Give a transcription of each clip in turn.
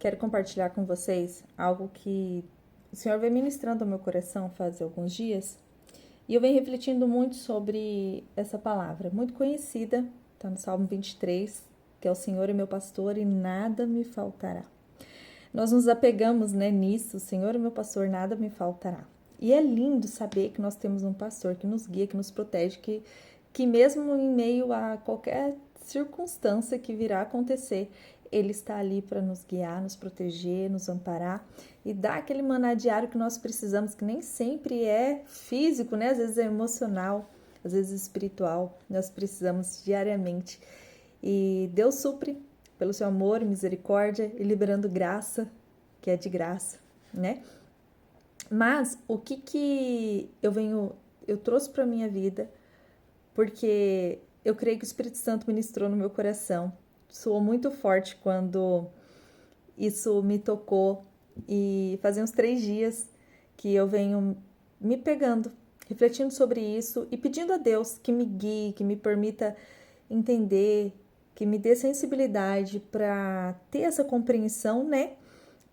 quero compartilhar com vocês algo que o Senhor vem ministrando ao meu coração faz alguns dias. E eu venho refletindo muito sobre essa palavra, muito conhecida, está no Salmo 23, que é o Senhor é meu pastor e nada me faltará. Nós nos apegamos, nisso, o Senhor é meu pastor, nada me faltará. E é lindo saber que nós temos um pastor que nos guia, que nos protege, que mesmo em meio a qualquer circunstância que virá a acontecer, ele está ali para nos guiar, nos proteger, nos amparar e dar aquele maná diário que nós precisamos, que nem sempre é físico, Às vezes é emocional, às vezes espiritual, nós precisamos diariamente. E Deus supre pelo seu amor e misericórdia e liberando graça, que é de graça, Mas o que eu trouxe para minha vida, porque eu creio que o Espírito Santo ministrou no meu coração. Soou muito forte quando isso me tocou e fazia uns 3 dias que eu venho me pegando, refletindo sobre isso e pedindo a Deus que me guie, que me permita entender, que me dê sensibilidade para ter essa compreensão,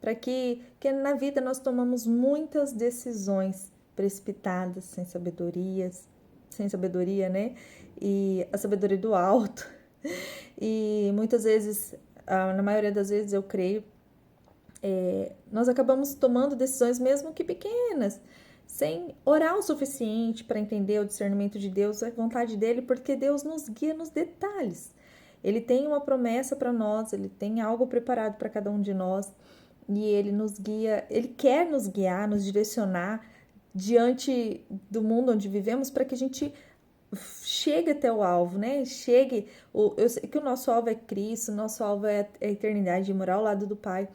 Para que na vida nós tomamos muitas decisões precipitadas, sem sabedoria, E a sabedoria do alto. E muitas vezes, na maioria das vezes, eu creio, nós acabamos tomando decisões mesmo que pequenas, sem orar o suficiente para entender o discernimento de Deus, a vontade dele, porque Deus nos guia nos detalhes. Ele tem uma promessa para nós, ele tem algo preparado para cada um de nós e ele nos guia, ele quer nos guiar, nos direcionar diante do mundo onde vivemos para que a gente chegue até o alvo, eu sei que o nosso alvo é Cristo, o nosso alvo é a eternidade, de morar ao lado do Pai,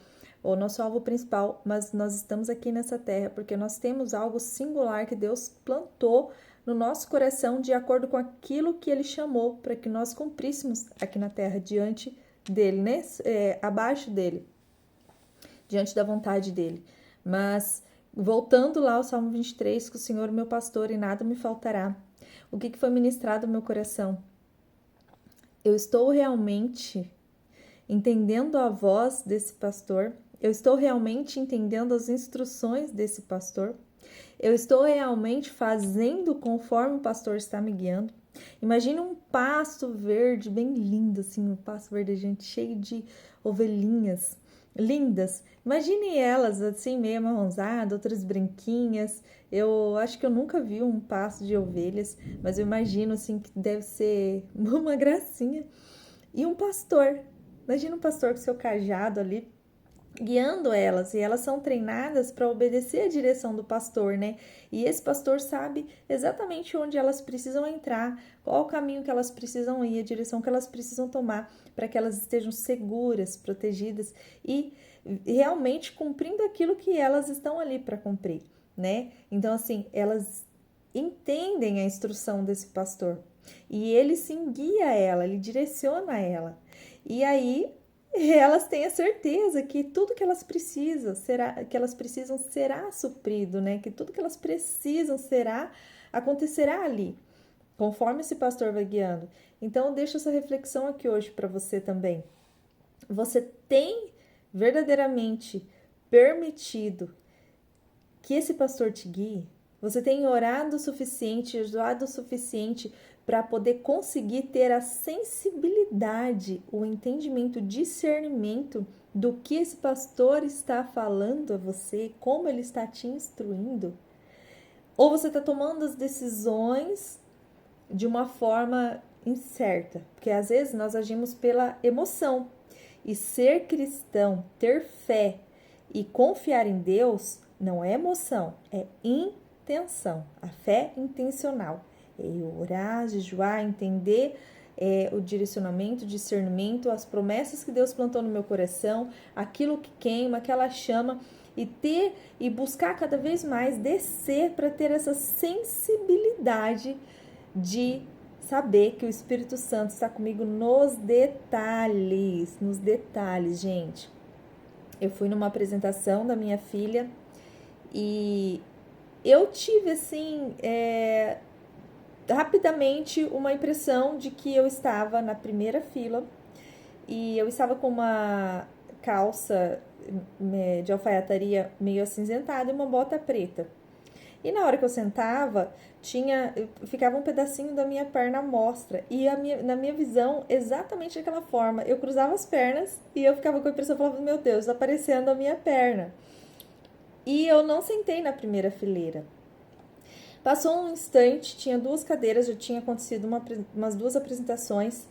o nosso alvo principal, mas nós estamos aqui nessa terra porque nós temos algo singular que Deus plantou no nosso coração de acordo com aquilo que Ele chamou para que nós cumpríssemos aqui na terra, diante dEle, abaixo dEle, diante da vontade dEle. Mas, voltando lá ao Salmo 23, que o Senhor é meu pastor e nada me faltará. O que foi ministrado no meu coração? Eu estou realmente entendendo a voz desse pastor? Eu estou realmente entendendo as instruções desse pastor? Eu estou realmente fazendo conforme o pastor está me guiando? Imagina um pasto verde bem lindo, assim, um pasto verdejante cheio de ovelhinhas lindas. Imagine elas assim, meio amarronzada, outras branquinhas. Eu acho que eu nunca vi um pasto de ovelhas, mas eu imagino assim que deve ser uma gracinha. E um pastor. Imagina um pastor com seu cajado ali, guiando elas, e elas são treinadas para obedecer a direção do pastor, E esse pastor sabe exatamente onde elas precisam entrar, qual o caminho que elas precisam ir, a direção que elas precisam tomar, para que elas estejam seguras, protegidas e realmente cumprindo aquilo que elas estão ali para cumprir, Então, assim, elas entendem a instrução desse pastor e ele sim guia ela, ele direciona ela. E aí elas têm a certeza que tudo que elas precisam será suprido, Que tudo que elas precisam acontecerá ali, conforme esse pastor vai guiando. Então, eu deixo essa reflexão aqui hoje para você também. Você tem verdadeiramente permitido que esse pastor te guie? Você tem orado o suficiente, jejuado o suficiente para poder conseguir ter a sensibilidade, o entendimento, o discernimento do que esse pastor está falando a você, como ele está te instruindo? Ou você está tomando as decisões de uma forma incerta? Porque às vezes nós agimos pela emoção. E ser cristão, ter fé e confiar em Deus não é emoção, é intenção. A fé intencional. É orar, jejuar, entender o direcionamento, o discernimento, as promessas que Deus plantou no meu coração, aquilo que queima, aquela chama, e buscar cada vez mais descer para ter essa sensibilidade de saber que o Espírito Santo está comigo nos detalhes, gente. Eu fui numa apresentação da minha filha e eu tive, assim, rapidamente uma impressão de que eu estava na primeira fila e eu estava com uma calça de alfaiataria meio acinzentada e uma bota preta. E na hora que eu sentava, ficava um pedacinho da minha perna à mostra. E na minha visão, exatamente daquela forma. Eu cruzava as pernas e eu ficava com a impressão, falava, meu Deus, tá aparecendo a minha perna. E eu não sentei na primeira fileira. Passou um instante, tinha 2 cadeiras, já tinha acontecido umas 2 apresentações.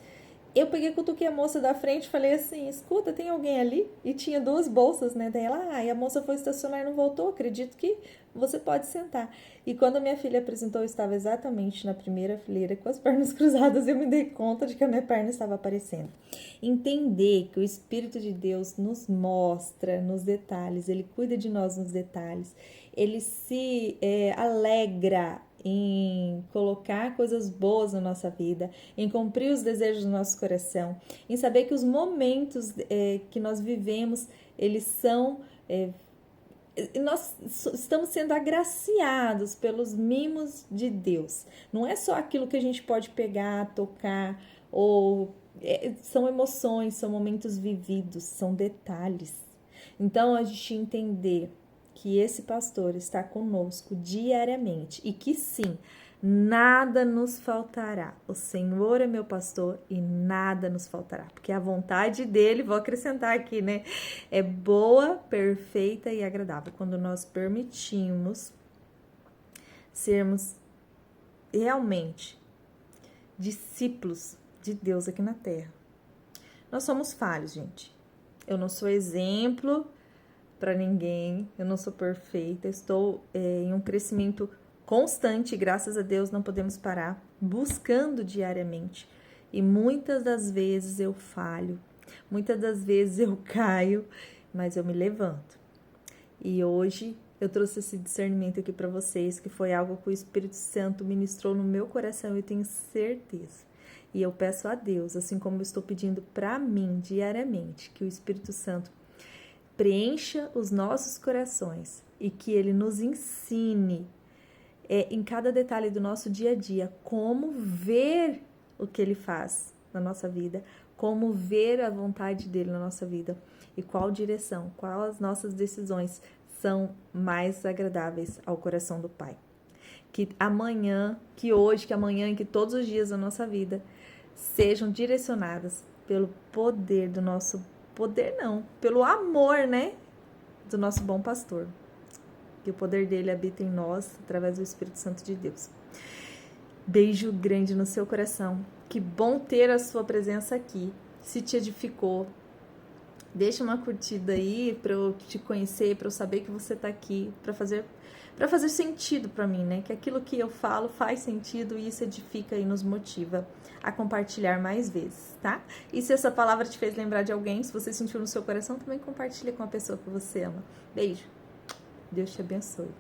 Eu peguei, cutuquei a moça da frente e falei assim, escuta, tem alguém ali? E tinha 2 bolsas, né, dela. E a moça foi estacionar e não voltou, acredito que você pode sentar. E quando a minha filha apresentou, eu estava exatamente na primeira fileira, com as pernas cruzadas, eu me dei conta de que a minha perna estava aparecendo. Entender que o Espírito de Deus nos mostra nos detalhes, Ele cuida de nós nos detalhes, Ele se alegra em colocar coisas boas na nossa vida, em cumprir os desejos do nosso coração, em saber que os momentos que nós vivemos, eles são... nós estamos sendo agraciados pelos mimos de Deus. Não é só aquilo que a gente pode pegar, tocar, ou são emoções, são momentos vividos, são detalhes. Então, a gente entender que esse pastor está conosco diariamente e que sim, nada nos faltará. O Senhor é meu pastor e nada nos faltará, porque a vontade dele, vou acrescentar aqui, né, é boa, perfeita e agradável. Quando nós permitimos sermos realmente discípulos de Deus aqui na terra. Nós somos falhos, gente. Eu não sou exemplo para ninguém, eu não sou perfeita, estou em um crescimento constante, graças a Deus não podemos parar, buscando diariamente. E muitas das vezes eu falho, muitas das vezes eu caio, mas eu me levanto. E hoje eu trouxe esse discernimento aqui para vocês, que foi algo que o Espírito Santo ministrou no meu coração, eu tenho certeza. E eu peço a Deus, assim como eu estou pedindo para mim diariamente, que o Espírito Santo preencha os nossos corações e que Ele nos ensine em cada detalhe do nosso dia a dia como ver o que Ele faz na nossa vida, como ver a vontade dEle na nossa vida e qual direção, qual as nossas decisões são mais agradáveis ao coração do Pai. Que amanhã, que hoje, que amanhã e que todos os dias da nossa vida sejam direcionadas pelo poder do nosso poder não, pelo amor, né, do nosso bom pastor. Que o poder dele habita em nós, através do Espírito Santo de Deus. Beijo grande no seu coração. Que bom ter a sua presença aqui. Se te edificou, deixa uma curtida aí para eu te conhecer, para eu saber que você tá aqui, para fazer sentido para mim, né? Que aquilo que eu falo faz sentido e isso edifica e nos motiva a compartilhar mais vezes, tá? E se essa palavra te fez lembrar de alguém, se você sentiu no seu coração, também compartilha com a pessoa que você ama. Beijo. Deus te abençoe.